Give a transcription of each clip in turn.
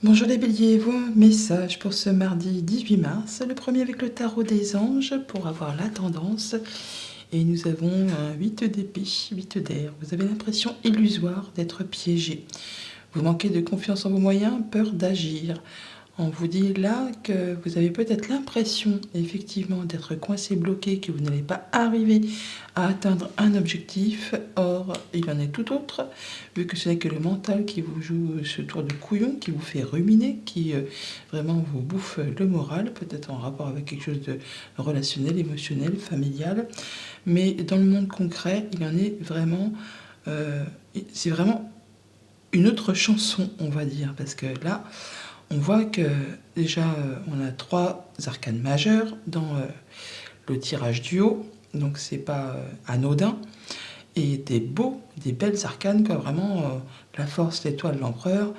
Bonjour les béliers, vos messages pour ce mardi 18 mars, le premier avec le tarot des anges pour avoir la tendance. Et nous avons un 8 d'épée, 8 d'air. Vous avez l'impression illusoire d'être piégé. Vous manquez de confiance en vos moyens, peur d'agir. On vous dit là que vous avez peut-être l'impression effectivement d'être coincé, bloqué, que vous n'allez pas arriver à atteindre un objectif. Or, il en est tout autre, vu que ce n'est que le mental qui vous joue ce tour de couillon, qui vous fait ruminer, qui vraiment vous bouffe le moral, peut-être en rapport avec quelque chose de relationnel, émotionnel, familial. Mais dans le monde concret, il en est vraiment... c'est vraiment une autre chanson, on va dire, parce que là... On voit que déjà, on a 3 arcanes majeures dans le tirage du haut, donc c'est pas anodin, et des belles arcanes, quoi, vraiment la force, l'étoile, l'empereur.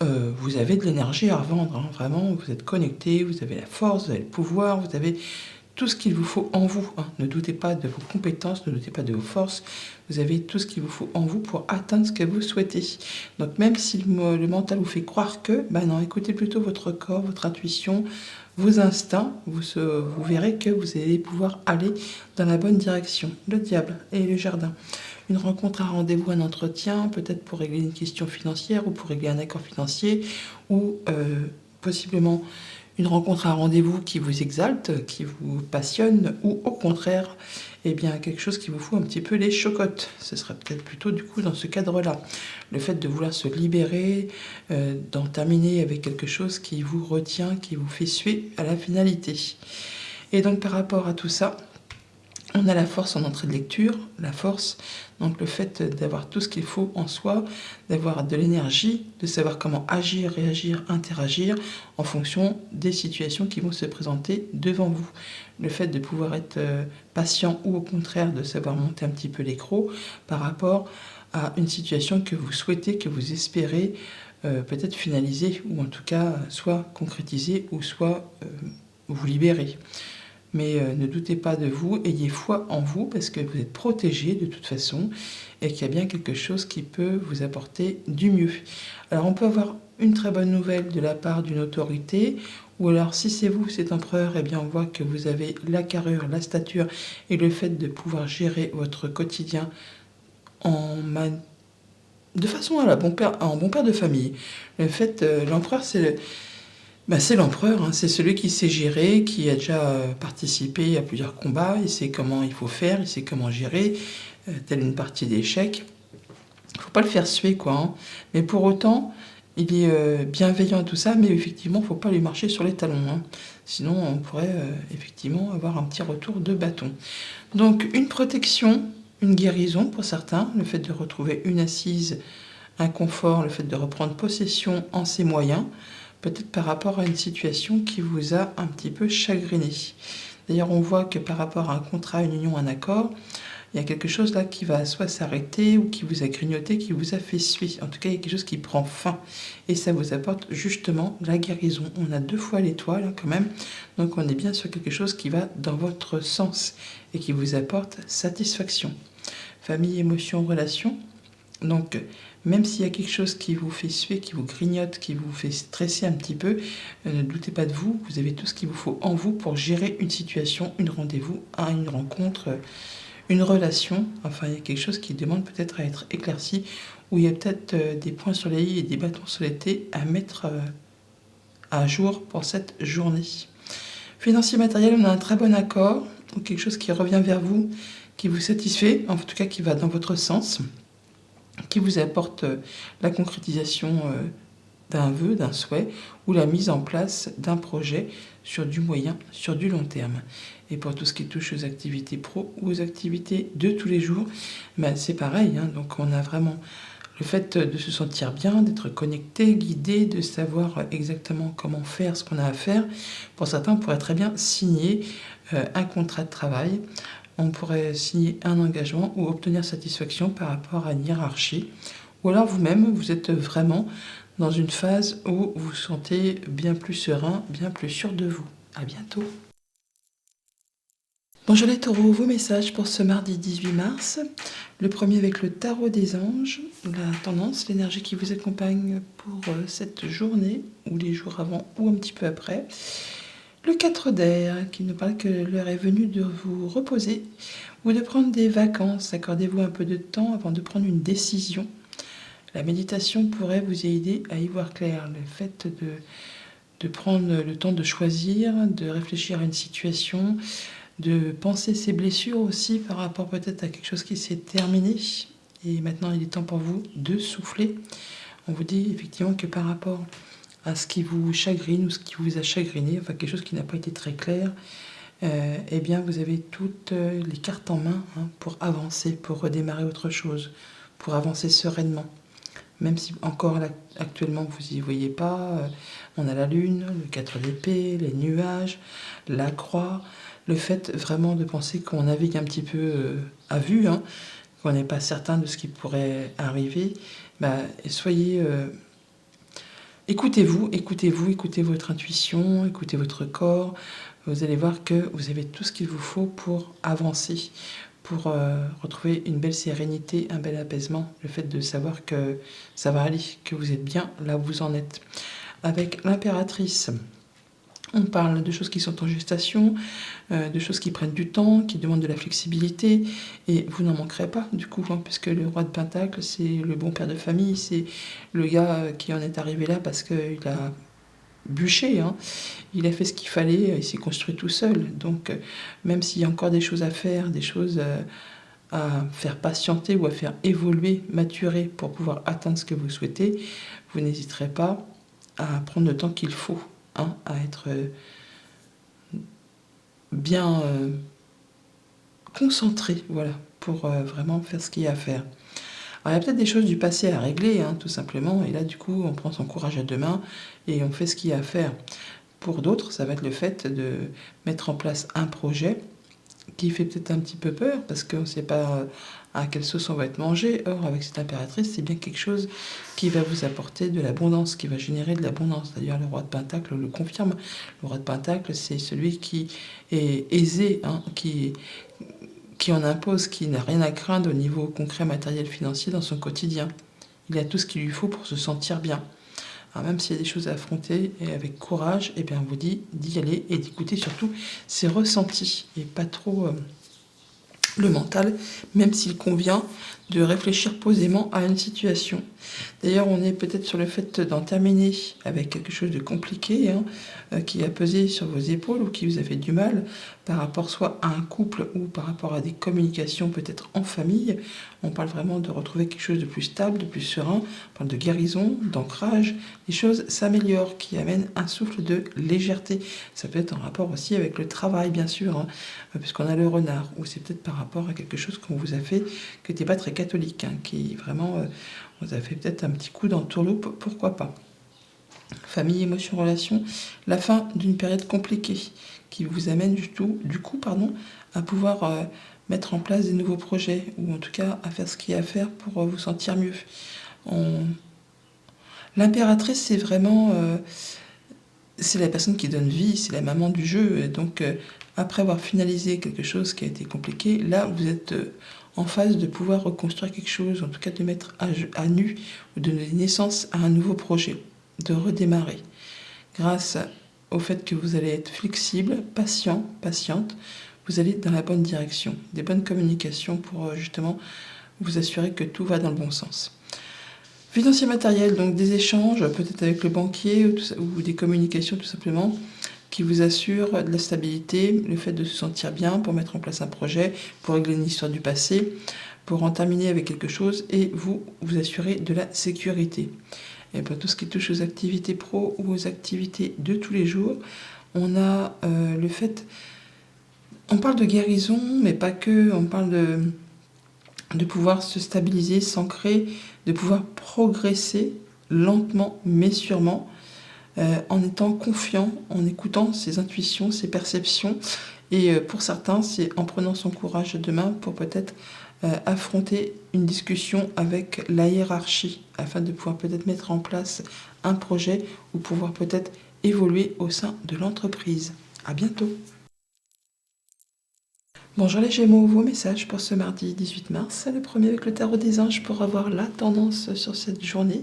Vous avez de l'énergie à revendre, hein, vraiment, vous êtes connecté, vous avez la force, vous avez le pouvoir, vous avez tout ce qu'il vous faut en vous, hein. Ne doutez pas de vos compétences, ne doutez pas de vos forces. Vous avez tout ce qu'il vous faut en vous pour atteindre ce que vous souhaitez. Donc même si le mental vous fait croire que, ben non, écoutez plutôt votre corps, votre intuition, vos instincts, vous verrez que vous allez pouvoir aller dans la bonne direction. Le diable et le jardin. Une rencontre, un rendez-vous, un entretien, peut-être pour régler une question financière ou pour régler un accord financier, ou possiblement une rencontre, un rendez-vous qui vous exalte, qui vous passionne, ou au contraire, eh bien, quelque chose qui vous fout un petit peu les chocottes. Ce serait peut-être plutôt du coup dans ce cadre-là. Le fait de vouloir se libérer, d'en terminer avec quelque chose qui vous retient, qui vous fait suer à la finalité. Et donc par rapport à tout ça, on a la force en entrée de lecture, la force, donc le fait d'avoir tout ce qu'il faut en soi, d'avoir de l'énergie, de savoir comment agir, réagir, interagir en fonction des situations qui vont se présenter devant vous. Le fait de pouvoir être patient ou au contraire de savoir monter un petit peu l'écrou par rapport à une situation que vous souhaitez, que vous espérez peut-être finaliser ou en tout cas soit concrétiser ou soit vous libérer. Mais ne doutez pas de vous, ayez foi en vous parce que vous êtes protégé de toute façon et qu'il y a bien quelque chose qui peut vous apporter du mieux. Alors on peut avoir une très bonne nouvelle de la part d'une autorité, ou alors si c'est vous, cet empereur, eh bien on voit que vous avez la carrure, la stature et le fait de pouvoir gérer votre quotidien de façon à en bon père de famille. Le fait, l'empereur, c'est l'empereur, hein, c'est celui qui sait gérer, qui a déjà participé à plusieurs combats, il sait comment il faut faire, il sait comment gérer, telle une partie d'échecs. Il ne faut pas le faire suer, quoi. Hein. Mais pour autant, il est bienveillant à tout ça, mais effectivement, il ne faut pas lui marcher sur les talons. Hein. Sinon, on pourrait effectivement avoir un petit retour de bâton. Donc, une protection, une guérison pour certains, le fait de retrouver une assise, un confort, le fait de reprendre possession en ses moyens, peut-être par rapport à une situation qui vous a un petit peu chagriné. D'ailleurs, on voit que par rapport à un contrat, une union, un accord, il y a quelque chose là qui va soit s'arrêter ou qui vous a grignoté, qui vous a fait suer. En tout cas, il y a quelque chose qui prend fin. Et ça vous apporte justement la guérison. On a 2 fois l'étoile hein, quand même. Donc on est bien sur quelque chose qui va dans votre sens et qui vous apporte satisfaction. Famille, émotion, relation. Donc, même s'il y a quelque chose qui vous fait suer, qui vous grignote, qui vous fait stresser un petit peu, ne doutez pas de vous, vous avez tout ce qu'il vous faut en vous pour gérer une situation, une rendez-vous, une rencontre, une relation. Enfin, il y a quelque chose qui demande peut-être à être éclairci, où il y a peut-être des points sur les i et des bâtons sur les t à mettre à jour pour cette journée. Financier matériel, on a un très bon accord, ou quelque chose qui revient vers vous, qui vous satisfait, en tout cas qui va dans votre sens, qui vous apporte la concrétisation d'un vœu, d'un souhait, ou la mise en place d'un projet sur du moyen, sur du long terme. Et pour tout ce qui touche aux activités pro ou aux activités de tous les jours, ben c'est pareil. Hein, donc on a vraiment le fait de se sentir bien, d'être connecté, guidé, de savoir exactement comment faire ce qu'on a à faire. Pour certains, on pourrait très bien signer un contrat de travail. On pourrait signer un engagement ou obtenir satisfaction par rapport à une hiérarchie. Ou alors vous-même, vous êtes vraiment dans une phase où vous vous sentez bien plus serein, bien plus sûr de vous. À bientôt. Bonjour les taureaux, vos messages pour ce mardi 18 mars. Le premier avec le tarot des anges, la tendance, l'énergie qui vous accompagne pour cette journée, ou les jours avant, ou un petit peu après. Le 4 d'air, qui nous parle que l'heure est venue de vous reposer ou de prendre des vacances. Accordez-vous un peu de temps avant de prendre une décision. La méditation pourrait vous aider à y voir clair. Le fait de prendre le temps de choisir, de réfléchir à une situation, de penser ses blessures aussi par rapport peut-être à quelque chose qui s'est terminé. Et maintenant, il est temps pour vous de souffler. On vous dit effectivement que par rapport à ce qui vous chagrine ou ce qui vous a chagriné, enfin quelque chose qui n'a pas été très clair, eh bien vous avez toutes les cartes en main pour avancer, pour redémarrer autre chose, pour avancer sereinement. Même si encore là, actuellement vous n'y voyez pas, on a la lune, le 4 d'épée, les nuages, la croix, le fait vraiment de penser qu'on navigue un petit peu à vue, qu'on n'est pas certain de ce qui pourrait arriver, soyez... écoutez-vous, écoutez votre intuition, écoutez votre corps. Vous allez voir que vous avez tout ce qu'il vous faut pour avancer, pour retrouver une belle sérénité, un bel apaisement. Le fait de savoir que ça va aller, que vous êtes bien là où vous en êtes. Avec l'impératrice, on parle de choses qui sont en gestation, de choses qui prennent du temps, qui demandent de la flexibilité, et vous n'en manquerez pas du coup, puisque le roi de Pentacle, c'est le bon père de famille, c'est le gars qui en est arrivé là parce qu'il a bûché, il a fait ce qu'il fallait, il s'est construit tout seul. Donc même s'il y a encore des choses à faire, des choses à faire patienter ou à faire évoluer, maturer pour pouvoir atteindre ce que vous souhaitez, vous n'hésiterez pas à prendre le temps qu'il faut, à être bien concentré, voilà, pour vraiment faire ce qu'il y a à faire. Alors, il y a peut-être des choses du passé à régler, tout simplement, et là, du coup, on prend son courage à deux mains et on fait ce qu'il y a à faire. Pour d'autres, ça va être le fait de mettre en place un projet qui fait peut-être un petit peu peur, parce qu'on ne sait pas à quelle sauce on va être mangé. Or, avec cette impératrice, c'est bien quelque chose qui va vous apporter de l'abondance, qui va générer de l'abondance. D'ailleurs, le roi de Pentacle le confirme. Le roi de Pentacle, c'est celui qui est aisé, qui en impose, qui n'a rien à craindre au niveau concret, matériel, financier dans son quotidien. Il a tout ce qu'il lui faut pour se sentir bien. Alors même s'il y a des choses à affronter, et avec courage, eh bien on vous dit d'y aller et d'écouter surtout ses ressentis et pas trop le mental, même s'il convient de réfléchir posément à une situation. D'ailleurs, on est peut-être sur le fait d'en terminer avec quelque chose de compliqué, qui a pesé sur vos épaules ou qui vous a fait du mal par rapport soit à un couple ou par rapport à des communications peut-être en famille. On parle vraiment de retrouver quelque chose de plus stable, de plus serein. On parle de guérison, d'ancrage. Les choses s'améliorent, qui amènent un souffle de légèreté. Ça peut être en rapport aussi avec le travail, bien sûr, puisqu'on a le renard, ou c'est peut-être par rapport à quelque chose qu'on vous a fait qui n'était pas très catholique, qui vraiment vous a fait peut-être un petit coup d'entourloupe, pourquoi pas. Famille, émotion, relation, la fin d'une période compliquée qui vous amène du coup, à pouvoir mettre en place des nouveaux projets, ou en tout cas à faire ce qu'il y a à faire pour vous sentir mieux. L'impératrice, c'est vraiment... c'est la personne qui donne vie, c'est la maman du jeu. Et donc, après avoir finalisé quelque chose qui a été compliqué, là, vous êtes en phase de pouvoir reconstruire quelque chose, en tout cas de mettre à nu ou de donner naissance à un nouveau projet, de redémarrer. Grâce au fait que vous allez être flexible, patient, patiente, vous allez dans la bonne direction. Des bonnes communications pour justement vous assurer que tout va dans le bon sens. Financier matériel, donc des échanges, peut-être avec le banquier ou des communications tout simplement, qui vous assurent de la stabilité, le fait de se sentir bien pour mettre en place un projet, pour régler une histoire du passé, pour en terminer avec quelque chose et vous assurer de la sécurité. Et pour tout ce qui touche aux activités pro ou aux activités de tous les jours, on a le fait... On parle de guérison, mais pas que, on parle de pouvoir se stabiliser, s'ancrer, de pouvoir progresser lentement mais sûrement, en étant confiant, en écoutant ses intuitions, ses perceptions. Et pour certains, c'est en prenant son courage de main pour peut-être affronter une discussion avec la hiérarchie, afin de pouvoir peut-être mettre en place un projet ou pouvoir peut-être évoluer au sein de l'entreprise. À bientôt. Bonjour les Gémeaux, vos messages pour ce mardi 18 mars, le premier avec le tarot des anges pour avoir la tendance sur cette journée.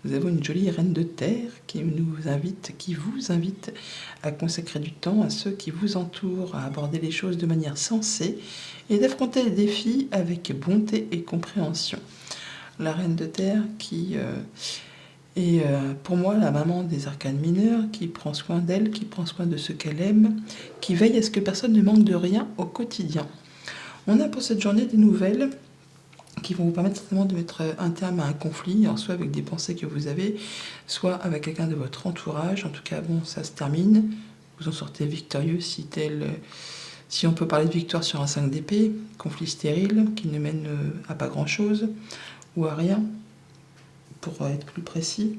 Nous avons une jolie reine de terre qui vous invite à consacrer du temps à ceux qui vous entourent, à aborder les choses de manière sensée et d'affronter les défis avec bonté et compréhension. La reine de terre qui est pour moi la maman des arcanes mineurs, qui prend soin d'elle, qui prend soin de ceux qu'elle aime, qui veille à ce que personne ne manque de rien au quotidien. On a pour cette journée des nouvelles qui vont vous permettre certainement de mettre un terme à un conflit, alors soit avec des pensées que vous avez, soit avec quelqu'un de votre entourage. En tout cas, bon, ça se termine. Vous en sortez victorieux si on peut parler de victoire sur un 5 d'épée, conflit stérile qui ne mène à pas grand-chose ou à rien, pour être plus précis.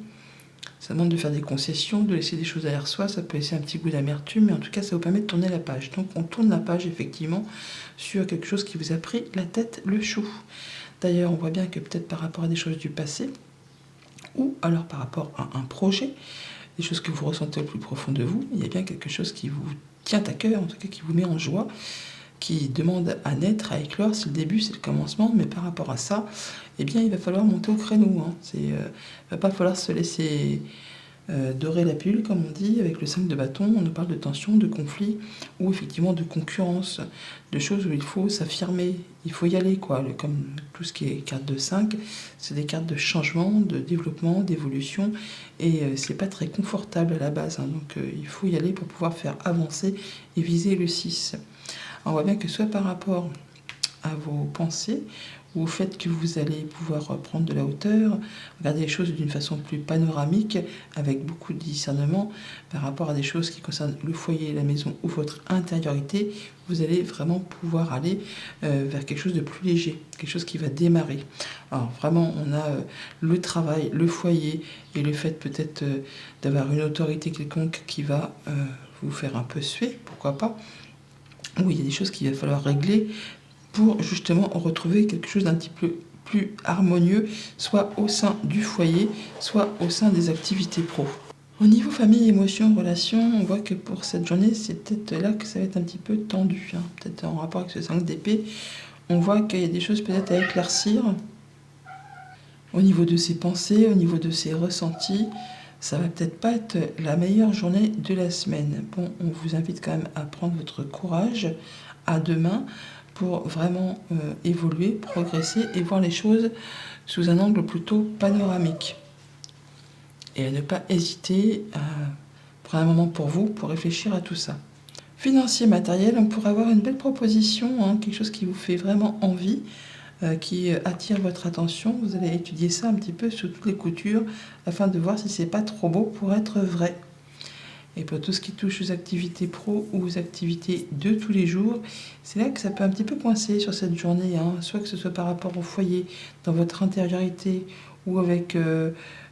Ça demande de faire des concessions, de laisser des choses derrière soi, ça peut laisser un petit goût d'amertume, mais en tout cas, ça vous permet de tourner la page. Donc, on tourne la page, effectivement, sur quelque chose qui vous a pris la tête, le chou. D'ailleurs, on voit bien que peut-être par rapport à des choses du passé, ou alors par rapport à un projet, des choses que vous ressentez au plus profond de vous, il y a bien quelque chose qui vous tient à cœur, en tout cas qui vous met en joie, qui demande à naître, à éclore. C'est le début, c'est le commencement, mais par rapport à ça, eh bien, il va falloir monter au créneau. Il ne va pas falloir se laisser dorer la pilule, comme on dit. Avec le 5 de bâton, on nous parle de tension, de conflit, ou effectivement de concurrence, de choses où il faut s'affirmer, il faut y aller, quoi. Comme tout ce qui est carte de 5, c'est des cartes de changement, de développement, d'évolution, et c'est pas très confortable à la base, donc il faut y aller pour pouvoir faire avancer et viser le 6. On voit bien que soit par rapport à vos pensées ou au fait que vous allez pouvoir prendre de la hauteur, regarder les choses d'une façon plus panoramique, avec beaucoup de discernement par rapport à des choses qui concernent le foyer, la maison ou votre intériorité, vous allez vraiment pouvoir aller vers quelque chose de plus léger, quelque chose qui va démarrer. Alors vraiment, on a le travail, le foyer et le fait peut-être d'avoir une autorité quelconque qui va vous faire un peu suer, pourquoi pas. Oui, il y a des choses qu'il va falloir régler pour justement retrouver quelque chose d'un petit peu plus harmonieux, soit au sein du foyer, soit au sein des activités pro. Au niveau famille, émotions, relations, on voit que pour cette journée, c'est peut-être là que ça va être un petit peu tendu. Peut-être en rapport avec ce 5 d'épée, on voit qu'il y a des choses peut-être à éclaircir au niveau de ses pensées, au niveau de ses ressentis. Ça va peut-être pas être la meilleure journée de la semaine. Bon, on vous invite quand même à prendre votre courage à deux mains pour vraiment évoluer, progresser et voir les choses sous un angle plutôt panoramique. Et à ne pas hésiter à prendre un moment pour vous, pour réfléchir à tout ça. Financier, matériel, on pourrait avoir une belle proposition, quelque chose qui vous fait vraiment envie, qui attire votre attention. Vous allez étudier ça un petit peu sous toutes les coutures afin de voir si c'est pas trop beau pour être vrai. Et pour tout ce qui touche aux activités pro ou aux activités de tous les jours, c'est là que ça peut un petit peu coincer sur cette journée, soit que ce soit par rapport au foyer, dans votre intériorité, ou avec,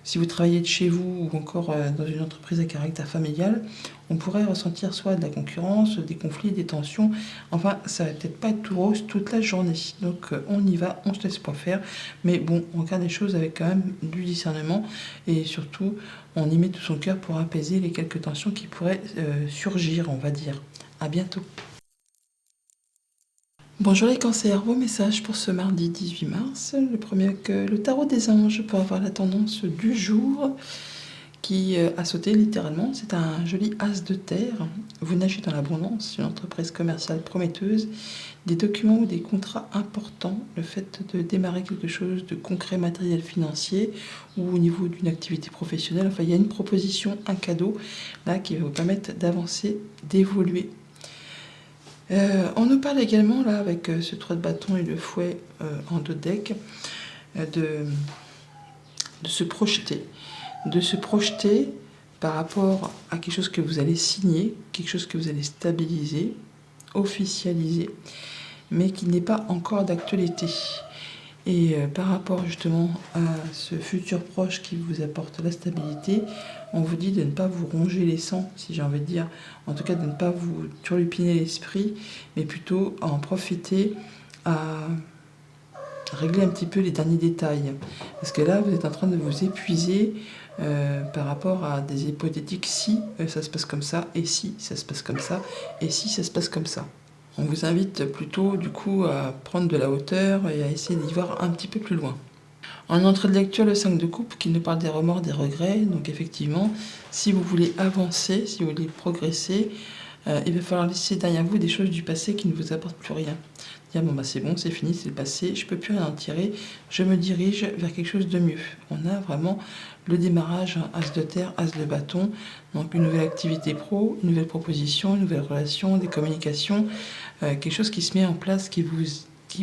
si vous travaillez de chez vous, ou encore dans une entreprise à caractère familial, on pourrait ressentir soit de la concurrence, des conflits, des tensions. Enfin, ça va peut-être pas être tout rose toute la journée. Donc on y va, on se laisse pas faire. Mais bon, on regarde les choses avec quand même du discernement, et surtout, on y met tout son cœur pour apaiser les quelques tensions qui pourraient surgir, on va dire. À bientôt. Bonjour les cancers, vos messages pour ce mardi 18 mars, le premier avec le tarot des anges pour avoir la tendance du jour qui a sauté littéralement. C'est un joli as de terre. Vous nagez dans l'abondance, une entreprise commerciale prometteuse, des documents ou des contrats importants, le fait de démarrer quelque chose de concret, matériel, financier, ou au niveau d'une activité professionnelle. Enfin, il y a une proposition, un cadeau, là, qui va vous permettre d'avancer, d'évoluer. On nous parle également, là, avec ce 3 de bâton et le fouet en dos de deck, de se projeter. De se projeter par rapport à quelque chose que vous allez signer, quelque chose que vous allez stabiliser, officialiser, mais qui n'est pas encore d'actualité. Et par rapport justement à ce futur proche qui vous apporte la stabilité, on vous dit de ne pas vous ronger les sangs, si j'ai envie de dire, en tout cas de ne pas vous turlupiner l'esprit, mais plutôt à en profiter à régler un petit peu les derniers détails. Parce que là, vous êtes en train de vous épuiser par rapport à des hypothétiques si ça se passe comme ça, et si ça se passe comme ça, et si ça se passe comme ça. On vous invite plutôt du coup à prendre de la hauteur et à essayer d'y voir un petit peu plus loin. En entrée de lecture, le 5 de coupe qui nous parle des remords, des regrets. Donc effectivement, si vous voulez avancer, si vous voulez progresser, il va falloir laisser derrière vous des choses du passé qui ne vous apportent plus rien. Dire bon bah c'est bon, c'est fini, c'est le passé, je peux plus rien en tirer, je me dirige vers quelque chose de mieux. On a vraiment le démarrage, as de terre, as de bâton, donc une nouvelle activité pro, une nouvelle proposition, une nouvelle relation, des communications, quelque chose qui se met en place, qui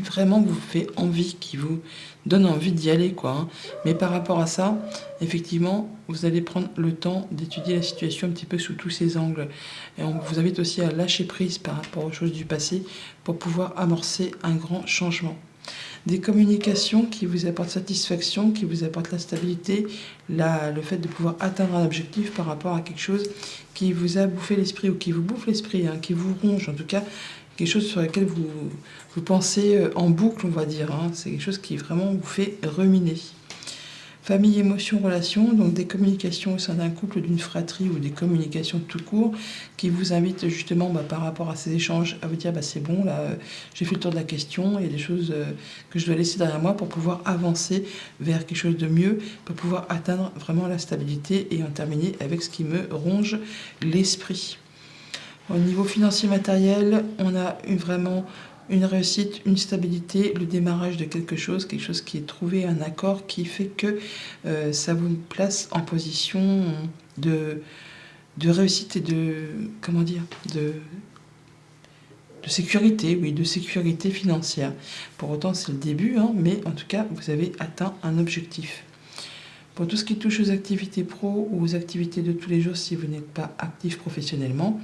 vraiment vous fait envie, qui vous donne envie d'y aller, quoi. Hein. Mais par rapport à ça, effectivement, vous allez prendre le temps d'étudier la situation un petit peu sous tous ses angles. Et on vous invite aussi à lâcher prise par rapport aux choses du passé pour pouvoir amorcer un grand changement. Des communications qui vous apportent satisfaction, qui vous apportent la stabilité, le fait de pouvoir atteindre un objectif par rapport à quelque chose qui vous a bouffé l'esprit ou qui vous bouffe l'esprit, hein, qui vous ronge en tout cas, quelque chose sur lequel vous pensez en boucle, on va dire. Hein. C'est quelque chose qui vraiment vous fait ruminer. Famille, émotions, relations, donc des communications au sein d'un couple, d'une fratrie ou des communications tout court qui vous invitent justement par rapport à ces échanges à vous dire c'est bon, là j'ai fait le tour de la question, il y a des choses que je dois laisser derrière moi pour pouvoir avancer vers quelque chose de mieux, pour pouvoir atteindre vraiment la stabilité et en terminer avec ce qui me ronge l'esprit. Au niveau financier matériel, on a vraiment une réussite, une stabilité, le démarrage de quelque chose qui est trouvé, un accord qui fait que ça vous place en position de réussite et de sécurité, oui, de sécurité financière. Pour autant, c'est le début, hein, mais en tout cas, vous avez atteint un objectif. Pour tout ce qui touche aux activités pro ou aux activités de tous les jours, si vous n'êtes pas actif professionnellement,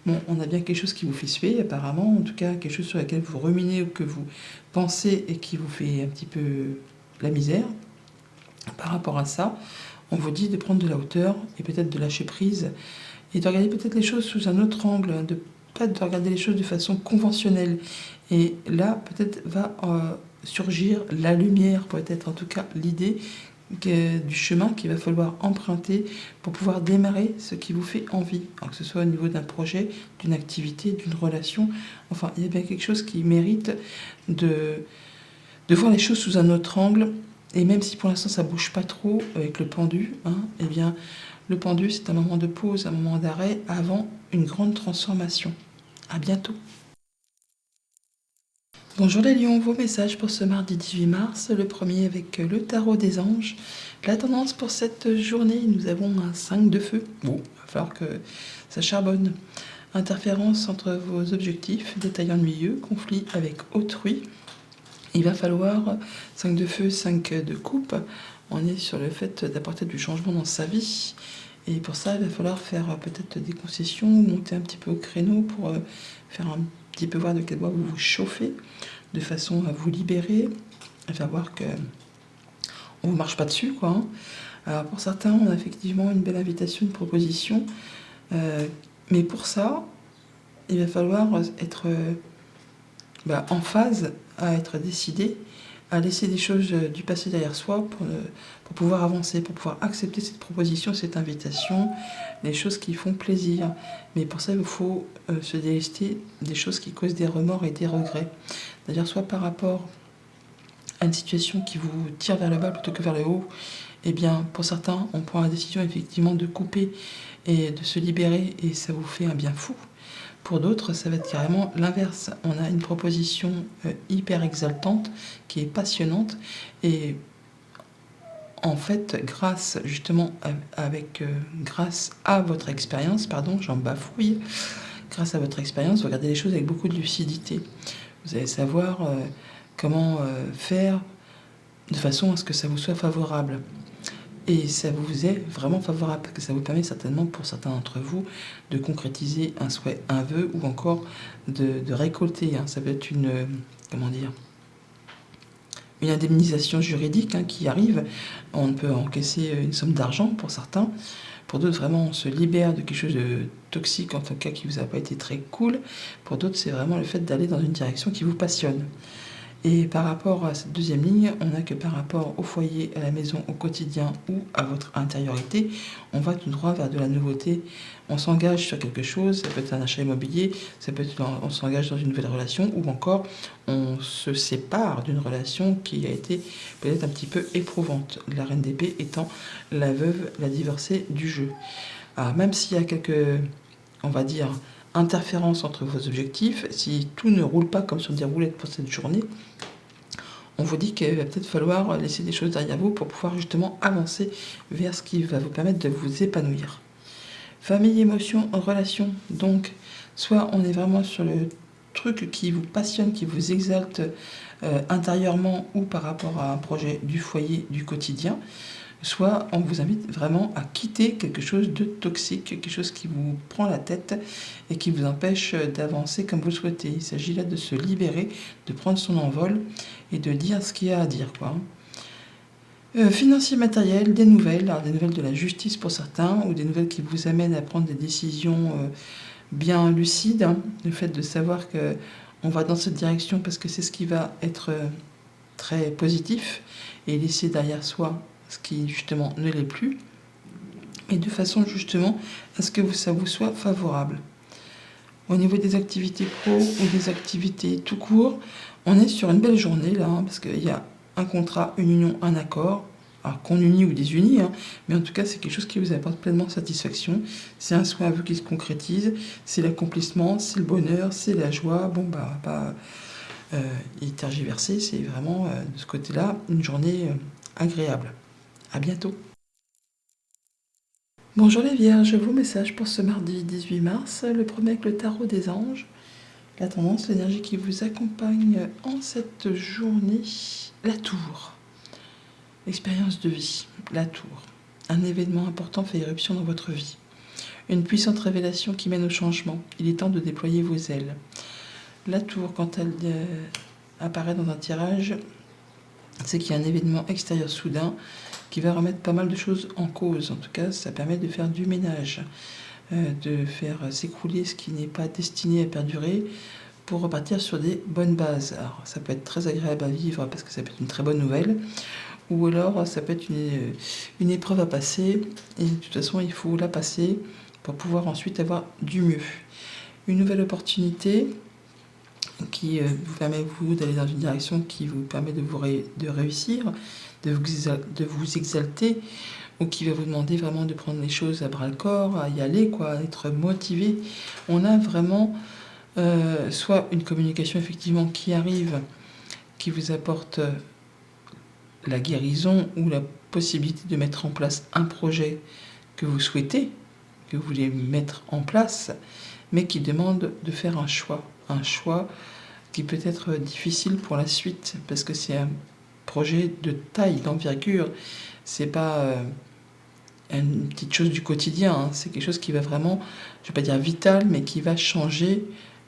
bon, on a bien quelque chose qui vous fait suer, apparemment, en tout cas quelque chose sur lequel vous ruminez ou que vous pensez et qui vous fait un petit peu la misère. Par rapport à ça, on vous dit de prendre de la hauteur et peut-être de lâcher prise et de regarder peut-être les choses sous un autre angle, pas de regarder les choses de façon conventionnelle. Et là, peut-être va surgir la lumière, peut-être en tout cas l'idée du chemin qu'il va falloir emprunter pour pouvoir démarrer ce qui vous fait envie, alors que ce soit au niveau d'un projet, d'une activité, d'une relation. Enfin, il y a bien quelque chose qui mérite de voir les choses sous un autre angle. Et même si pour l'instant ça bouge pas trop avec le pendu, hein, eh bien, le pendu c'est un moment de pause, un moment d'arrêt avant une grande transformation. À bientôt. Bonjour les lions, vos messages pour ce mardi 18 mars, le premier avec le tarot des anges. La tendance pour cette journée, nous avons un 5 de feu. Bon, il va falloir que ça charbonne. Interférence entre vos objectifs, détail ennuyeux, conflit avec autrui. Il va falloir 5 de feu, 5 de coupe. On est sur le fait d'apporter du changement dans sa vie. Et pour ça, il va falloir faire peut-être des concessions, monter un petit peu au créneau pour faire un petit peu voir de quel bois vous vous chauffez, de façon à vous libérer, à faire voir que on vous marche pas dessus, quoi. Hein. Alors pour certains, on a effectivement une belle invitation, une proposition, mais pour ça, il va falloir être en phase, à être décidé, à laisser des choses du passé derrière soi pour pouvoir avancer, pour pouvoir accepter cette proposition, cette invitation, les choses qui font plaisir. Mais pour ça, il faut se délester des choses qui causent des remords et des regrets. C'est-à-dire soit par rapport à une situation qui vous tire vers le bas plutôt que vers le haut, eh bien, pour certains, on prend la décision effectivement de couper et de se libérer et ça vous fait un bien fou. Pour d'autres, ça va être carrément l'inverse. On a une proposition hyper exaltante, qui est passionnante. Et en fait, grâce justement grâce à votre expérience, j'en bafouille, grâce à votre expérience, vous regardez les choses avec beaucoup de lucidité. Vous allez savoir comment faire de façon à ce que ça vous soit favorable. Et ça vous est vraiment favorable, parce que ça vous permet certainement, pour certains d'entre vous, de concrétiser un souhait, un vœu, ou encore de récolter. Hein. Ça peut être une indemnisation juridique qui arrive. On peut encaisser une somme d'argent pour certains. Pour d'autres, vraiment, on se libère de quelque chose de toxique, en tout cas qui vous a pas été très cool. Pour d'autres, c'est vraiment le fait d'aller dans une direction qui vous passionne. Et par rapport à cette deuxième ligne, on a que par rapport au foyer, à la maison, au quotidien ou à votre intériorité, on va tout droit vers de la nouveauté. On s'engage sur quelque chose, ça peut être un achat immobilier, ça peut être on s'engage dans une nouvelle relation, ou encore on se sépare d'une relation qui a été peut-être un petit peu éprouvante. La reine d'épée étant la veuve, la divorcée du jeu. Alors même s'il y a quelques, on va dire, interférences entre vos objectifs, si tout ne roule pas comme sur des roulettes pour cette journée, on vous dit qu'il va peut-être falloir laisser des choses derrière vous pour pouvoir justement avancer vers ce qui va vous permettre de vous épanouir. Famille, émotion, relation. Donc, soit on est vraiment sur le truc qui vous passionne, qui vous exalte intérieurement ou par rapport à un projet du foyer, du quotidien, soit on vous invite vraiment à quitter quelque chose de toxique, quelque chose qui vous prend la tête et qui vous empêche d'avancer comme vous le souhaitez. Il s'agit là de se libérer, de prendre son envol et de dire ce qu'il y a à dire, quoi. Financier, matériel, des nouvelles, alors des nouvelles de la justice pour certains, ou des nouvelles qui vous amènent à prendre des décisions bien lucides, hein. Le fait de savoir que on va dans cette direction parce que c'est ce qui va être très positif, et laisser derrière soi ce qui justement ne l'est plus, et de façon justement à ce que ça vous soit favorable. Au niveau des activités pro ou des activités tout court, on est sur une belle journée là, hein, parce qu'il y a un contrat, une union, un accord, alors qu'on unit ou désunit, hein, mais en tout cas c'est quelque chose qui vous apporte pleinement satisfaction, c'est un souhait à vous qui se concrétise, c'est l'accomplissement, c'est le bonheur, c'est la joie, bon bah pas y tergiverser, c'est vraiment de ce côté-là une journée agréable. À bientôt. Bonjour les Vierges, vos messages pour ce mardi 18 mars, le premier avec le tarot des anges. La tendance, l'énergie qui vous accompagne en cette journée, la tour. Expérience de vie, la tour. Un événement important fait éruption dans votre vie. Une puissante révélation qui mène au changement. Il est temps de déployer vos ailes. La tour, quand elle apparaît dans un tirage, c'est qu'il y a un événement extérieur soudain qui va remettre pas mal de choses en cause. En tout cas, ça permet de faire du ménage, de faire s'écrouler ce qui n'est pas destiné à perdurer pour repartir sur des bonnes bases. Alors, ça peut être très agréable à vivre parce que ça peut être une très bonne nouvelle, ou alors ça peut être une épreuve à passer, et de toute façon, il faut la passer pour pouvoir ensuite avoir du mieux. Une nouvelle opportunité qui vous permet, vous, d'aller dans une direction qui vous permet de réussir, de vous exalter, ou qui va vous demander vraiment de prendre les choses à bras-le-corps, à y aller, quoi, à être motivé. On a vraiment soit une communication effectivement qui arrive, qui vous apporte la guérison ou la possibilité de mettre en place un projet que vous souhaitez, que vous voulez mettre en place, mais qui demande de faire un choix qui peut être difficile pour la suite, parce que c'est un projet de taille, d'envergure. C'est pas une petite chose du quotidien, hein. C'est quelque chose qui va vraiment, je vais pas dire vital, mais qui va changer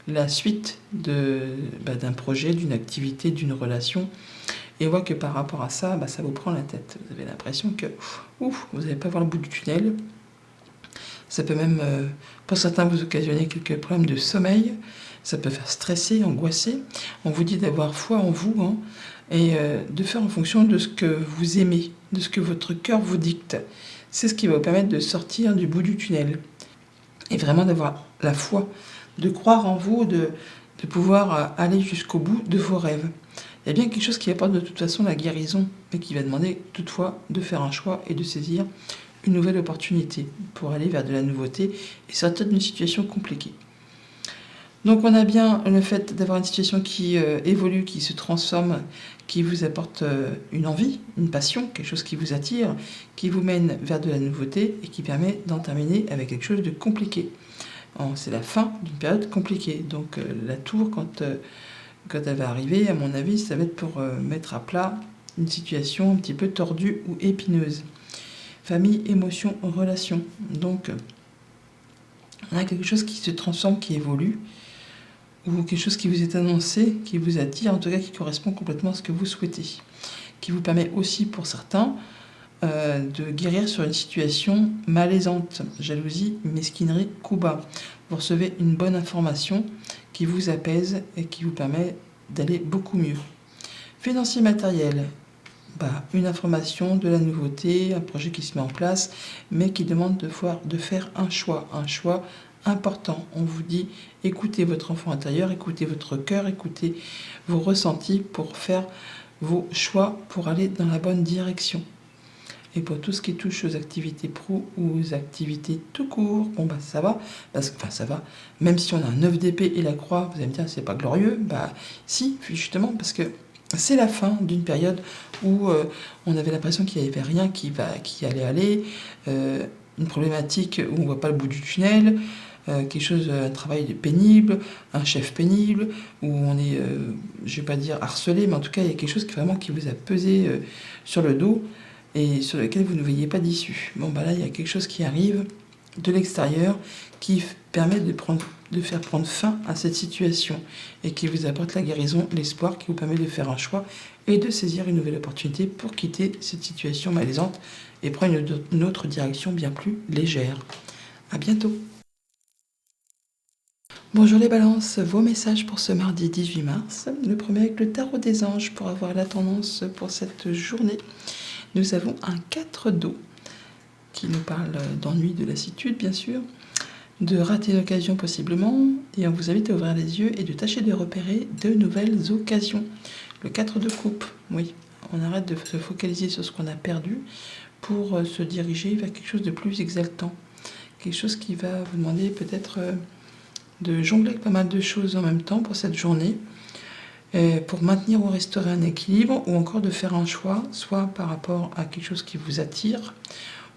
la suite d'un projet, d'une activité, d'une relation. Et on voit que par rapport à ça, ça vous prend la tête. Vous avez l'impression que vous n'allez pas voir le bout du tunnel. Ça peut même, pour certains, vous occasionner quelques problèmes de sommeil. Ça peut faire stresser, angoisser. On vous dit d'avoir foi en vous, hein, et de faire en fonction de ce que vous aimez, de ce que votre cœur vous dicte. C'est ce qui va vous permettre de sortir du bout du tunnel. Et vraiment d'avoir la foi, de croire en vous, de pouvoir aller jusqu'au bout de vos rêves. Il y a bien quelque chose qui apporte de toute façon la guérison, mais qui va demander toutefois de faire un choix et de saisir une nouvelle opportunité pour aller vers de la nouveauté et sortir d'une situation compliquée. Donc on a bien le fait d'avoir une situation qui évolue, qui se transforme, qui vous apporte une envie, une passion, quelque chose qui vous attire, qui vous mène vers de la nouveauté et qui permet d'en terminer avec quelque chose de compliqué. C'est la fin d'une période compliquée. Donc la tour, quand elle va arriver, à mon avis, ça va être pour mettre à plat une situation un petit peu tordue ou épineuse. Famille, émotion, relation. Donc on a quelque chose qui se transforme, qui évolue, ou quelque chose qui vous est annoncé, qui vous attire, en tout cas qui correspond complètement à ce que vous souhaitez, qui vous permet aussi pour certains de guérir sur une situation malaisante, jalousie, mesquinerie, coup bas. Vous recevez une bonne information qui vous apaise et qui vous permet d'aller beaucoup mieux. Financier matériel, une information, de la nouveauté, un projet qui se met en place, mais qui demande de faire un choix important. On vous dit, écoutez votre enfant intérieur, écoutez votre cœur, écoutez vos ressentis pour faire vos choix, pour aller dans la bonne direction. Et pour tout ce qui touche aux activités pro ou aux activités tout court, ça va, ça va. Même si on a un 9 d'épée et la croix, vous allez me dire, c'est pas glorieux. Si, justement, parce que c'est la fin d'une période où on avait l'impression qu'il n'y avait rien qui allait aller, une problématique où on ne voit pas le bout du tunnel, quelque chose, un travail pénible, un chef pénible, où on est, je ne vais pas dire harcelé, mais en tout cas, il y a quelque chose qui vous a pesé sur le dos et sur lequel vous ne voyez pas d'issue. Là, il y a quelque chose qui arrive de l'extérieur qui permet de faire prendre fin à cette situation et qui vous apporte la guérison, l'espoir, qui vous permet de faire un choix et de saisir une nouvelle opportunité pour quitter cette situation malaisante et prendre une autre direction bien plus légère. À bientôt. Bonjour les balances, vos messages pour ce mardi 18 mars. Le premier avec le tarot des anges pour avoir la tendance pour cette journée. Nous avons un 4 d'eau qui nous parle d'ennui, de lassitude bien sûr, de rater une occasion possiblement, et on vous invite à ouvrir les yeux et de tâcher de repérer de nouvelles occasions. Le 4 de coupe, oui, on arrête de se focaliser sur ce qu'on a perdu pour se diriger vers quelque chose de plus exaltant, quelque chose qui va vous demander peut-être de jongler avec pas mal de choses en même temps pour cette journée, pour maintenir ou restaurer un équilibre, ou encore de faire un choix, soit par rapport à quelque chose qui vous attire,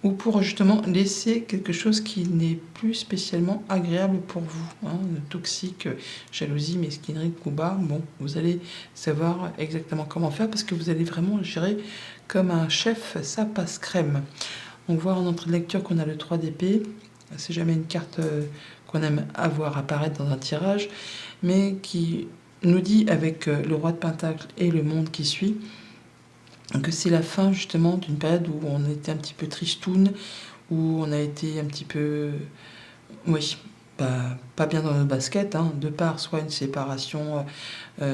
ou pour justement laisser quelque chose qui n'est plus spécialement agréable pour vous. Toxique, jalousie, mesquinerie, coup bas, vous allez savoir exactement comment faire, parce que vous allez vraiment gérer comme un chef, ça passe crème. On voit en entrée de lecture qu'on a le 3 d'épée, c'est jamais une carte qu'on aime avoir apparaître dans un tirage, mais qui nous dit avec le roi de Pentacle et le monde qui suit, que c'est la fin justement d'une période où on était un petit peu tristoun, où on a été un petit peu, pas bien dans notre basket, de part soit une séparation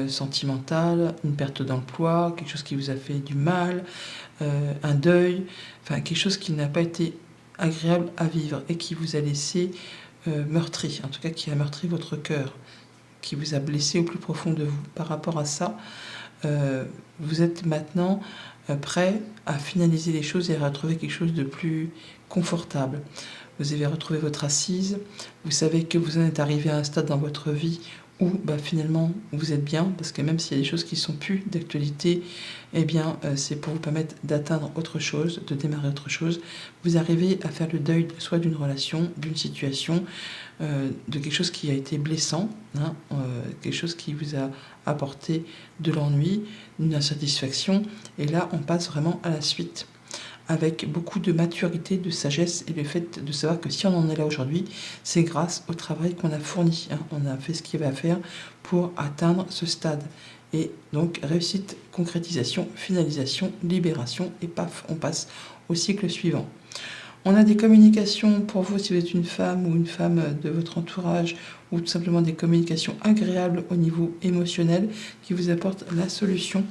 sentimentale, une perte d'emploi, quelque chose qui vous a fait du mal, un deuil, quelque chose qui n'a pas été agréable à vivre et qui vous a laissé meurtri, en tout cas qui a meurtri votre cœur, qui vous a blessé au plus profond de vous. Par rapport à ça, vous êtes maintenant prêt à finaliser les choses et à retrouver quelque chose de plus confortable. Vous avez retrouvé votre assise, vous savez que vous en êtes arrivé à un stade dans votre vie où finalement vous êtes bien, parce que même s'il y a des choses qui ne sont plus d'actualité, c'est pour vous permettre d'atteindre autre chose, de démarrer autre chose. Vous arrivez à faire le deuil soit d'une relation, d'une situation, de quelque chose qui a été blessant, quelque chose qui vous a apporté de l'ennui, une insatisfaction, et là on passe vraiment à la suite avec beaucoup de maturité, de sagesse, et le fait de savoir que si on en est là aujourd'hui, c'est grâce au travail qu'on a fourni. On a fait ce qu'il y avait à faire pour atteindre ce stade. Et donc réussite, concrétisation, finalisation, libération, et paf, on passe au cycle suivant. On a des communications pour vous si vous êtes une femme ou une femme de votre entourage, ou tout simplement des communications agréables au niveau émotionnel qui vous apportent la solution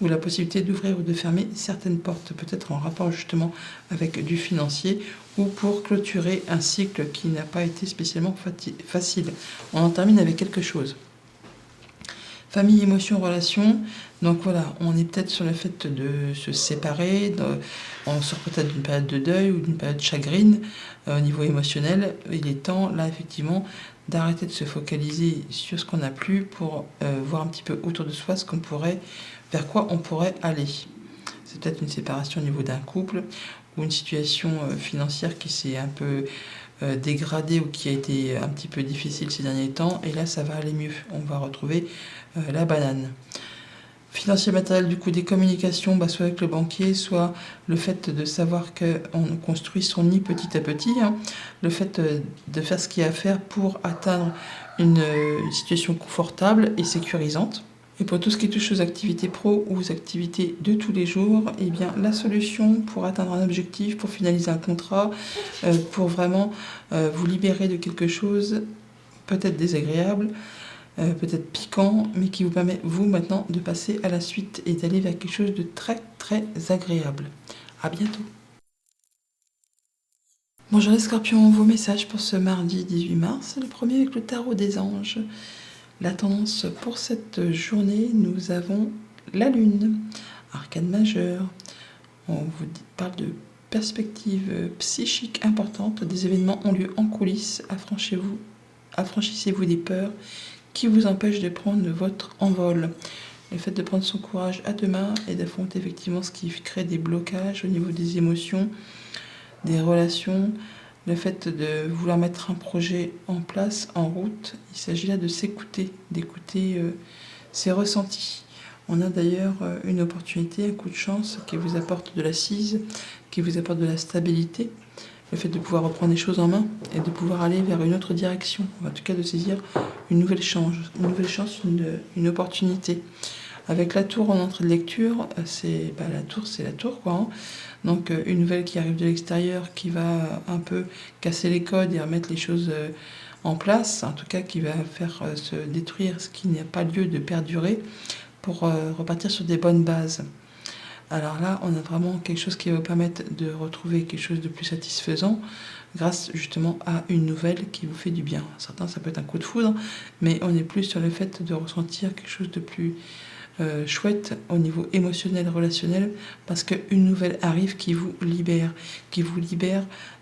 ou la possibilité d'ouvrir ou de fermer certaines portes, peut-être en rapport justement avec du financier, ou pour clôturer un cycle qui n'a pas été spécialement facile. On en termine avec quelque chose. Famille, émotion, relation. Donc voilà, on est peut-être sur le fait de se séparer, on sort peut-être d'une période de deuil ou d'une période de chagrine au niveau émotionnel. Il est temps, là, effectivement, d'arrêter de se focaliser sur ce qu'on n'a plus pour voir un petit peu autour de soi vers quoi on pourrait aller. C'est peut-être une séparation au niveau d'un couple ou une situation financière qui s'est un peu dégradée ou qui a été un petit peu difficile ces derniers temps. Et là, ça va aller mieux. On va retrouver la banane. Financier matériel, du coup, des communications, soit avec le banquier, soit le fait de savoir qu'on construit son nid petit à petit, le fait de faire ce qu'il y a à faire pour atteindre une situation confortable et sécurisante. Et pour tout ce qui touche aux activités pro ou aux activités de tous les jours, la solution pour atteindre un objectif, pour finaliser un contrat, pour vraiment vous libérer de quelque chose peut-être désagréable, peut-être piquant, mais qui vous permet, vous, maintenant, de passer à la suite et d'aller vers quelque chose de très, très agréable. À bientôt. Bonjour les scorpions, vos messages pour ce mardi 18 mars, le premier avec le tarot des anges. La tendance pour cette journée, nous avons la lune, arcane majeur. On vous parle de perspectives psychiques importantes, des événements ont lieu en coulisses, affranchissez-vous des peurs qui vous empêchent de prendre votre envol. Le fait de prendre son courage à deux mains et d'affronter effectivement ce qui crée des blocages au niveau des émotions, des relations, le fait de vouloir mettre un projet en place, en route, il s'agit là de s'écouter, d'écouter ses ressentis. On a d'ailleurs une opportunité, un coup de chance qui vous apporte de l'assise, qui vous apporte de la stabilité, le fait de pouvoir reprendre les choses en main et de pouvoir aller vers une autre direction, en tout cas de saisir une nouvelle chance, une opportunité. Avec la tour en entrée de lecture, la tour, c'est la tour, quoi. Hein. Donc une nouvelle qui arrive de l'extérieur, qui va un peu casser les codes et remettre les choses en place, en tout cas qui va faire se détruire ce qui n'a pas lieu de perdurer pour repartir sur des bonnes bases. Alors là, on a vraiment quelque chose qui va vous permettre de retrouver quelque chose de plus satisfaisant grâce justement à une nouvelle qui vous fait du bien. Certains, ça peut être un coup de foudre, mais on est plus sur le fait de ressentir quelque chose de plus chouette au niveau émotionnel, relationnel, parce qu'une nouvelle arrive qui vous libère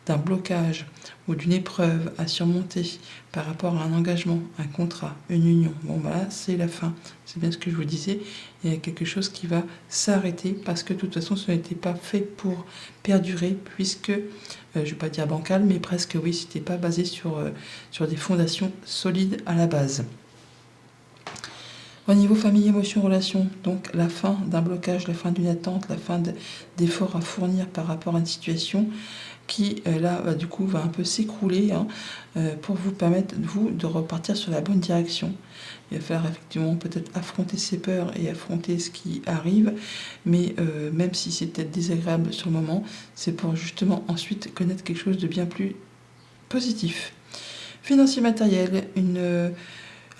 d'un blocage ou d'une épreuve à surmonter par rapport à un engagement, un contrat, une union. Bon, voilà, c'est la fin. C'est bien ce que je vous disais. Il y a quelque chose qui va s'arrêter parce que de toute façon, ce n'était pas fait pour perdurer, puisque, je ne vais pas dire bancal, mais presque oui, c'était pas basé sur des fondations solides à la base. Au niveau famille, émotion, relation, donc la fin d'un blocage, la fin d'une attente, la fin d'efforts à fournir par rapport à une situation qui, là, du coup, va un peu s'écrouler pour vous permettre, vous, de repartir sur la bonne direction. Il va falloir effectivement peut-être affronter ses peurs et affronter ce qui arrive, mais même si c'est peut-être désagréable sur le moment, c'est pour justement ensuite connaître quelque chose de bien plus positif. Financier matériel,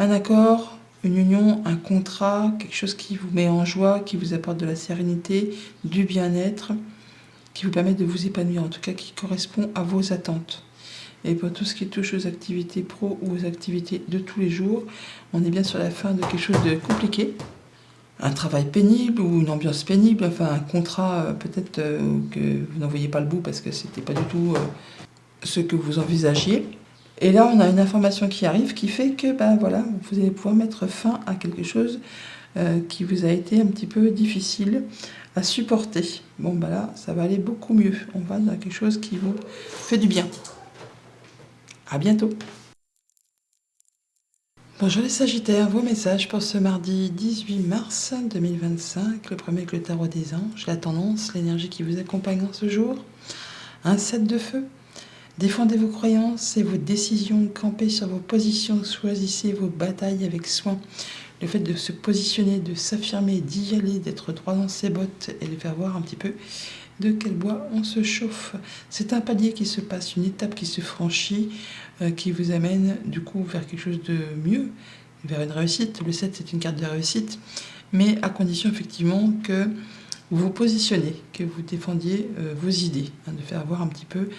un accord, une union, un contrat, quelque chose qui vous met en joie, qui vous apporte de la sérénité, du bien-être, qui vous permet de vous épanouir, en tout cas qui correspond à vos attentes. Et pour tout ce qui touche aux activités pro ou aux activités de tous les jours, on est bien sur la fin de quelque chose de compliqué. Un travail pénible ou une ambiance pénible, enfin un contrat peut-être que vous n'en voyez pas le bout parce que c'était pas du tout ce que vous envisagiez. Et là, on a une information qui arrive qui fait que voilà, vous allez pouvoir mettre fin à quelque chose qui vous a été un petit peu difficile à supporter. Bon, là, ça va aller beaucoup mieux. On va dans quelque chose qui vous fait du bien. À bientôt. Bonjour les Sagittaires, vos messages pour ce mardi 18 mars 2025, le premier avec le tarot des anges, la tendance, l'énergie qui vous accompagne en ce jour, un 7 de feu. Défendez vos croyances et vos décisions, campez sur vos positions, choisissez vos batailles avec soin. Le fait de se positionner, de s'affirmer, d'y aller, d'être droit dans ses bottes et de faire voir un petit peu de quel bois on se chauffe. C'est un palier qui se passe, une étape qui se franchit, qui vous amène du coup vers quelque chose de mieux, vers une réussite. Le 7, c'est une carte de réussite, mais à condition effectivement que vous vous positionnez, que vous défendiez vos idées, de faire voir un petit peu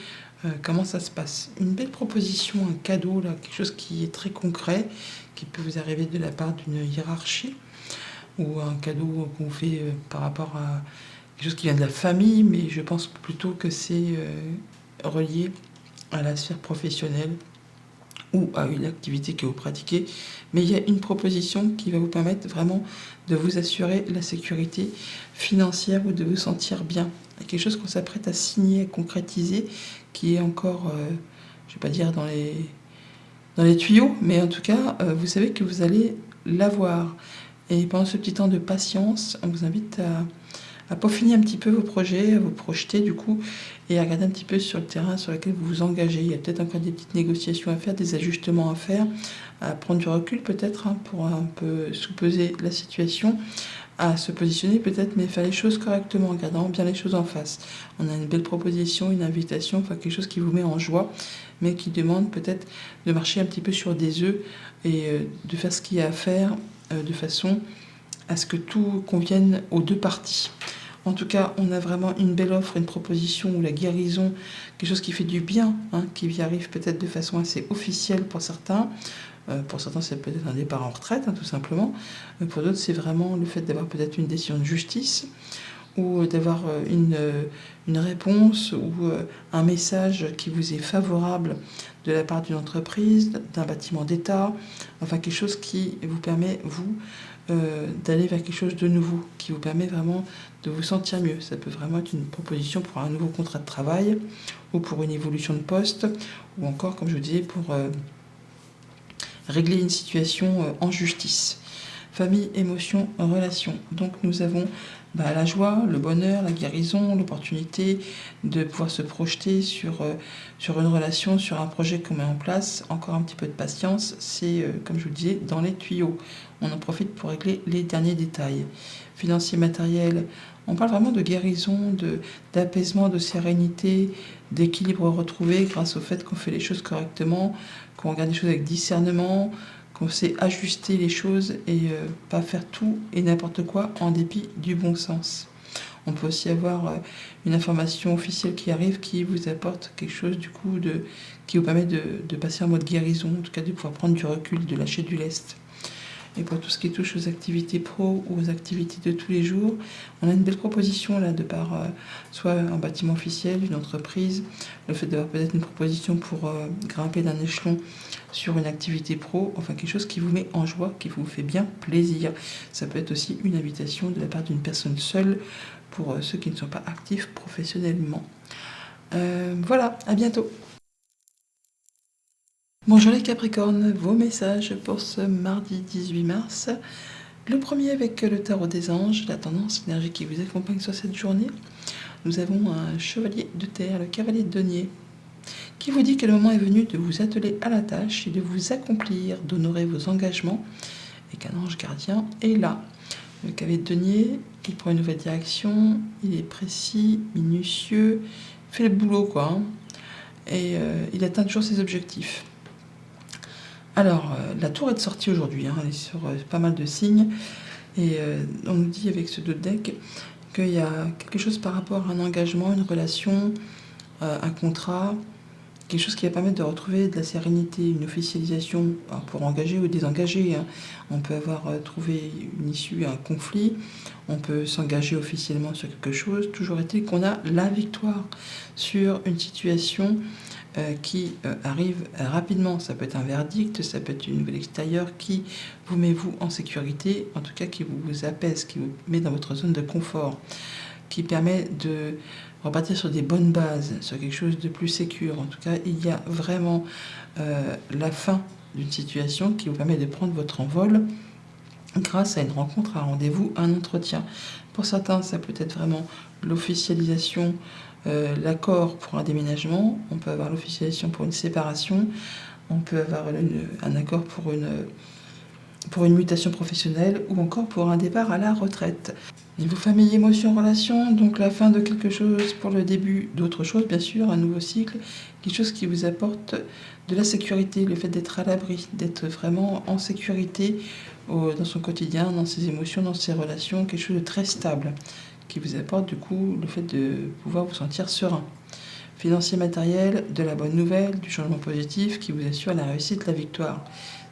comment ça se passe. Une belle proposition, un cadeau, là, quelque chose qui est très concret, qui peut vous arriver de la part d'une hiérarchie, ou un cadeau qu'on vous fait par rapport à quelque chose qui vient de la famille, mais je pense plutôt que c'est relié à la sphère professionnelle ou à une activité que vous pratiquez. Mais il y a une proposition qui va vous permettre vraiment de vous assurer la sécurité financière ou de vous sentir bien. Il y a quelque chose qu'on s'apprête à signer, à concrétiser, qui est encore, je ne vais pas dire dans les tuyaux, mais en tout cas, vous savez que vous allez l'avoir. Et pendant ce petit temps de patience, on vous invite à peaufiner un petit peu vos projets, à vous projeter du coup, et à regarder un petit peu sur le terrain sur lequel vous vous engagez. Il y a peut-être encore des petites négociations à faire, des ajustements à faire, à prendre du recul peut-être, hein, pour un peu sous-peser la situation, à se positionner peut-être, mais faire les choses correctement, en gardant bien les choses en face. On a une belle proposition, une invitation, enfin quelque chose qui vous met en joie, mais qui demande peut-être de marcher un petit peu sur des œufs et de faire ce qu'il y a à faire de façon à ce que tout convienne aux deux parties. En tout cas, on a vraiment une belle offre, une proposition où la guérison, quelque chose qui fait du bien, hein, qui y arrive peut-être de façon assez officielle pour certains. Pour certains, c'est peut-être un départ en retraite, hein, tout simplement. Pour d'autres, c'est vraiment le fait d'avoir peut-être une décision de justice ou d'avoir une réponse ou un message qui vous est favorable de la part d'une entreprise, d'un bâtiment d'État, enfin quelque chose qui vous permet, vous, d'aller vers quelque chose de nouveau, qui vous permet vraiment de vous sentir mieux. Ça peut vraiment être une proposition pour un nouveau contrat de travail ou pour une évolution de poste ou encore, comme je vous disais, pour régler une situation en justice. Famille, émotion, relation. Donc nous avons la joie, le bonheur, la guérison, l'opportunité de pouvoir se projeter sur une relation, sur un projet qu'on met en place. Encore un petit peu de patience, c'est, comme je vous le disais, dans les tuyaux. On en profite pour régler les derniers détails. Financier, matériel, on parle vraiment de guérison, d'apaisement, de sérénité, d'équilibre retrouvé grâce au fait qu'on fait les choses correctement, qu'on regarde les choses avec discernement, qu'on sait ajuster les choses et pas faire tout et n'importe quoi en dépit du bon sens. On peut aussi avoir une information officielle qui arrive qui vous apporte quelque chose du coup qui vous permet de passer en mode guérison, en tout cas de pouvoir prendre du recul, de lâcher du lest. Et pour tout ce qui touche aux activités pro ou aux activités de tous les jours, on a une belle proposition là de par soit un bâtiment officiel, une entreprise, le fait d'avoir peut-être une proposition pour grimper d'un échelon sur une activité pro, enfin quelque chose qui vous met en joie, qui vous fait bien plaisir. Ça peut être aussi une invitation de la part d'une personne seule pour ceux qui ne sont pas actifs professionnellement. Voilà, à bientôt. Bonjour les Capricornes, vos messages pour ce mardi 18 mars. Le premier avec le tarot des anges, la tendance, l'énergie qui vous accompagne sur cette journée. Nous avons un chevalier de terre, le cavalier de denier, qui vous dit que le moment est venu de vous atteler à la tâche et de vous accomplir, d'honorer vos engagements, et qu'un ange gardien est là. Le cavalier de denier, il prend une nouvelle direction, il est précis, minutieux, il fait le boulot quoi, hein, et il atteint toujours ses objectifs. Alors, la tour est sortie aujourd'hui, hein, elle est sur pas mal de signes, et on nous dit avec ce 2 deck qu'il y a quelque chose par rapport à un engagement, une relation, un contrat, quelque chose qui va permettre de retrouver de la sérénité, une officialisation pour engager ou désengager. Hein. On peut avoir trouvé une issue à un conflit, on peut s'engager officiellement sur quelque chose. Toujours est-il qu'on a la victoire sur une situation qui arrive rapidement. Ça peut être un verdict, ça peut être une nouvelle extérieure qui vous met vous en sécurité, en tout cas qui vous apaise, qui vous met dans votre zone de confort, qui permet de repartir sur des bonnes bases, sur quelque chose de plus sécure. En tout cas, il y a vraiment la fin d'une situation qui vous permet de prendre votre envol grâce à une rencontre, un rendez-vous, un entretien. Pour certains, ça peut être vraiment l'officialisation, l'accord pour un déménagement, on peut avoir l'officialisation pour une séparation, on peut avoir un accord pour une mutation professionnelle ou encore pour un départ à la retraite. Niveau famille, émotion, relation, donc la fin de quelque chose pour le début d'autre chose, bien sûr, un nouveau cycle, quelque chose qui vous apporte de la sécurité, le fait d'être à l'abri, d'être vraiment en sécurité dans son quotidien, dans ses émotions, dans ses relations, quelque chose de très stable, qui vous apporte du coup le fait de pouvoir vous sentir serein. Financier, matériel, de la bonne nouvelle, du changement positif qui vous assure la réussite, la victoire.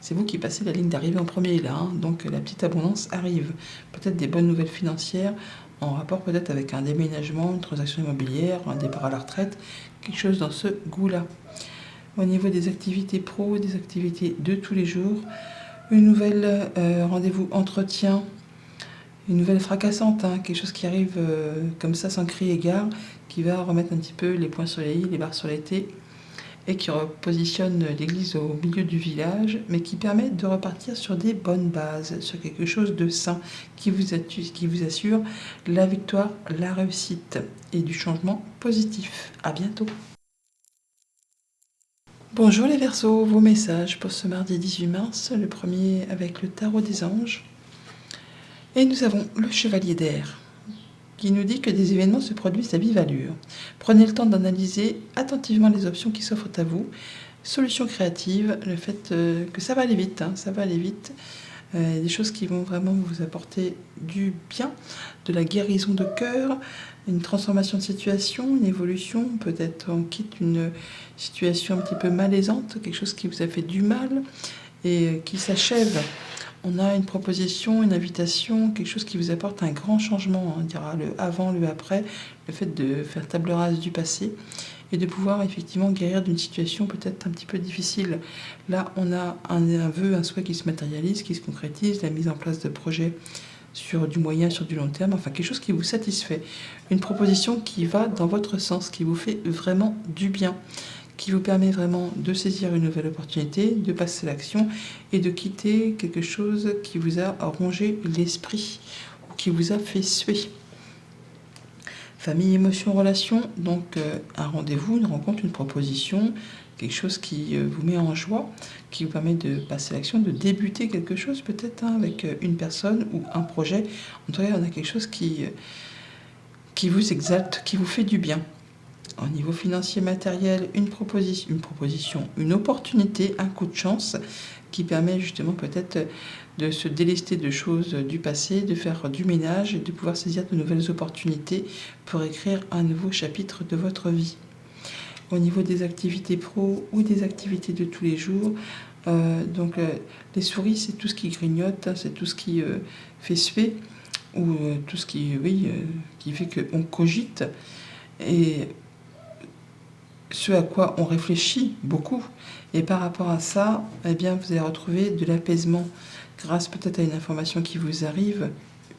C'est vous qui passez la ligne d'arrivée en premier là, hein, donc la petite abondance arrive. Peut-être des bonnes nouvelles financières en rapport peut-être avec un déménagement, une transaction immobilière, un départ à la retraite, quelque chose dans ce goût-là. Au niveau des activités pro, des activités de tous les jours, une nouvelle rendez-vous entretien, une nouvelle fracassante, hein, quelque chose qui arrive comme ça sans crier gare, qui va remettre un petit peu les points sur les i, les barres sur les t, et qui repositionne l'église au milieu du village, mais qui permet de repartir sur des bonnes bases, sur quelque chose de sain, qui vous assure la victoire, la réussite et du changement positif. À bientôt. Bonjour les Verseaux, vos messages pour ce mardi 18 mars, le premier avec le tarot des anges. Et nous avons le chevalier d'air qui nous dit que des événements se produisent à vive allure. Prenez le temps d'analyser attentivement les options qui s'offrent à vous. Solutions créatives, le fait que ça va aller vite, ça va aller vite. Des choses qui vont vraiment vous apporter du bien, de la guérison de cœur, une transformation de situation, une évolution. Peut-être on quitte une situation un petit peu malaisante, quelque chose qui vous a fait du mal et qui s'achève. On a une proposition, une invitation, quelque chose qui vous apporte un grand changement. On dira le avant, le après, le fait de faire table rase du passé et de pouvoir effectivement guérir d'une situation peut-être un petit peu difficile. Là, on a un vœu, un souhait qui se matérialise, qui se concrétise, la mise en place de projets sur du moyen, sur du long terme, enfin quelque chose qui vous satisfait. Une proposition qui va dans votre sens, qui vous fait vraiment du bien, qui vous permet vraiment de saisir une nouvelle opportunité, de passer à l'action et de quitter quelque chose qui vous a rongé l'esprit ou qui vous a fait suer. Famille, émotion, relation, donc un rendez-vous, une rencontre, une proposition, quelque chose qui vous met en joie, qui vous permet de passer à l'action, de débuter quelque chose peut-être avec une personne ou un projet. En tout cas, on a quelque chose qui vous exalte, qui vous fait du bien. Au niveau financier, matériel, une proposition, une opportunité, un coup de chance qui permet justement peut-être de se délester de choses du passé, de faire du ménage et de pouvoir saisir de nouvelles opportunités pour écrire un nouveau chapitre de votre vie. Au niveau des activités pro ou des activités de tous les jours, les souris, c'est tout ce qui grignote, c'est tout ce qui fait suer ou tout ce qui fait qu'on cogite. Et ce à quoi on réfléchit beaucoup. Et par rapport à ça, eh bien, vous allez retrouver de l'apaisement grâce peut-être à une information qui vous arrive,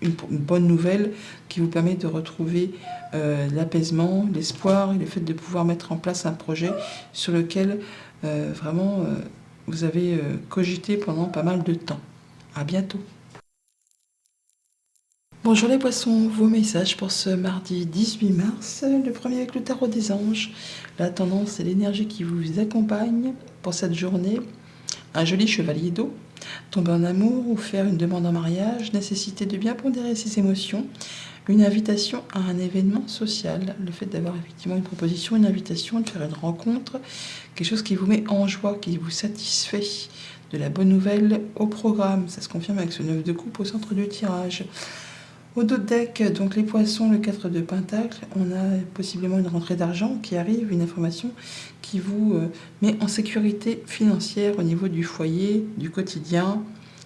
une bonne nouvelle qui vous permet de retrouver l'apaisement, l'espoir et le fait de pouvoir mettre en place un projet sur lequel vous avez cogité pendant pas mal de temps. À bientôt. Bonjour les poissons, vos messages pour ce mardi 18 mars, le premier avec le tarot des anges. La tendance et l'énergie qui vous accompagne pour cette journée. Un joli chevalier d'eau, tomber en amour ou faire une demande en mariage, nécessité de bien pondérer ses émotions, une invitation à un événement social, le fait d'avoir effectivement une proposition, une invitation, de faire une rencontre, quelque chose qui vous met en joie, qui vous satisfait, de la bonne nouvelle au programme. Ça se confirme avec ce 9 de coupe au centre du tirage. Au dos de deck, donc les poissons, le 4 de pentacle, on a possiblement une rentrée d'argent qui arrive, une information qui vous met en sécurité financière au niveau du foyer, du quotidien,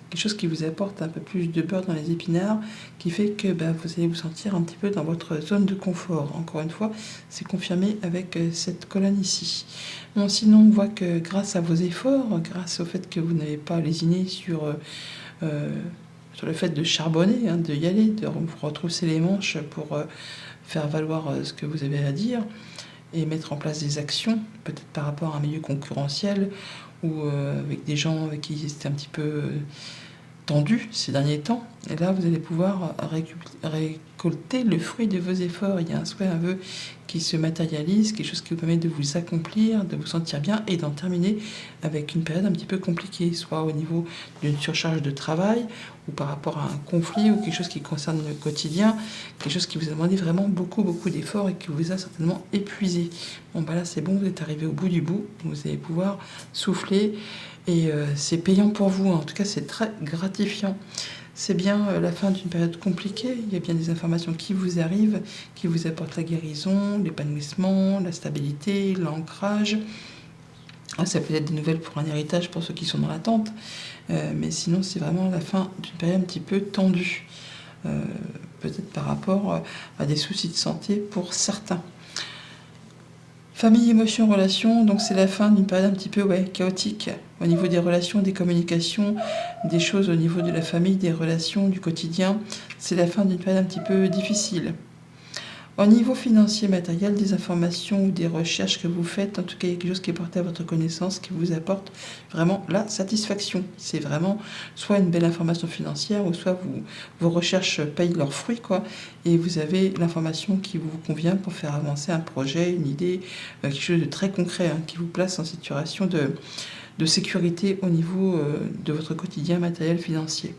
quelque chose qui vous apporte un peu plus de beurre dans les épinards, qui fait que vous allez vous sentir un petit peu dans votre zone de confort. Encore une fois, c'est confirmé avec cette colonne ici. Bon, sinon, on voit que grâce à vos efforts, grâce au fait que vous n'avez pas lésiné sur le fait de charbonner, de y aller, de retrousser les manches pour faire valoir ce que vous avez à dire et mettre en place des actions, peut-être par rapport à un milieu concurrentiel ou avec des gens avec qui c'était un petit peu tendu ces derniers temps. Et là, vous allez pouvoir récolter le fruit de vos efforts. Il y a un souhait, un vœu qui se matérialise, quelque chose qui vous permet de vous accomplir, de vous sentir bien et d'en terminer avec une période un petit peu compliquée, soit au niveau d'une surcharge de travail ou par rapport à un conflit ou quelque chose qui concerne le quotidien, quelque chose qui vous a demandé vraiment beaucoup d'efforts et qui vous a certainement épuisé. Bon, là, c'est bon, vous êtes arrivé au bout du bout, vous allez pouvoir souffler et c'est payant pour vous. En tout cas, c'est très gratifiant. C'est bien la fin d'une période compliquée. Il y a bien des informations qui vous arrivent, qui vous apportent la guérison, l'épanouissement, la stabilité, l'ancrage. Ça peut être des nouvelles pour un héritage pour ceux qui sont dans l'attente. Mais sinon, c'est vraiment la fin d'une période un petit peu tendue. Peut-être par rapport à des soucis de santé pour certains. Famille, émotion, relation, donc c'est la fin d'une période un petit peu chaotique au niveau des relations, des communications, des choses au niveau de la famille, des relations, du quotidien. C'est la fin d'une période un petit peu difficile. Au niveau financier, matériel, des informations ou des recherches que vous faites, en tout cas, il y a quelque chose qui est porté à votre connaissance, qui vous apporte vraiment la satisfaction. C'est vraiment soit une belle information financière, ou soit vos recherches payent leurs fruits, quoi, et vous avez l'information qui vous convient pour faire avancer un projet, une idée, quelque chose de très concret, hein, qui vous place en situation de sécurité au niveau de votre quotidien matériel financier.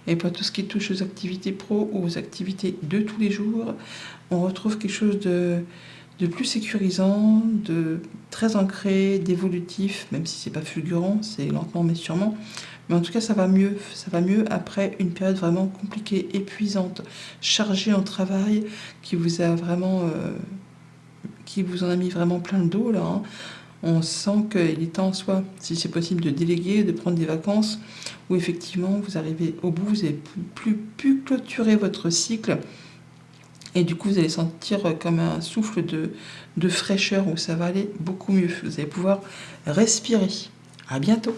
Et pour tout ce qui touche aux activités pro ou aux activités de tous les jours, on retrouve quelque chose de plus sécurisant, de très ancré, d'évolutif, même si c'est pas fulgurant, c'est lentement mais sûrement. Mais en tout cas, ça va mieux. Ça va mieux après une période vraiment compliquée, épuisante, chargée en travail, qui vous a vraiment, qui vous en a mis vraiment plein le dos là, hein. On sent qu'il est temps, soit, si c'est possible, de déléguer, de prendre des vacances, ou effectivement, vous arrivez au bout, vous n'avez plus pu clôturer votre cycle, et du coup, vous allez sentir comme un souffle de fraîcheur, où ça va aller beaucoup mieux. Vous allez pouvoir respirer. À bientôt.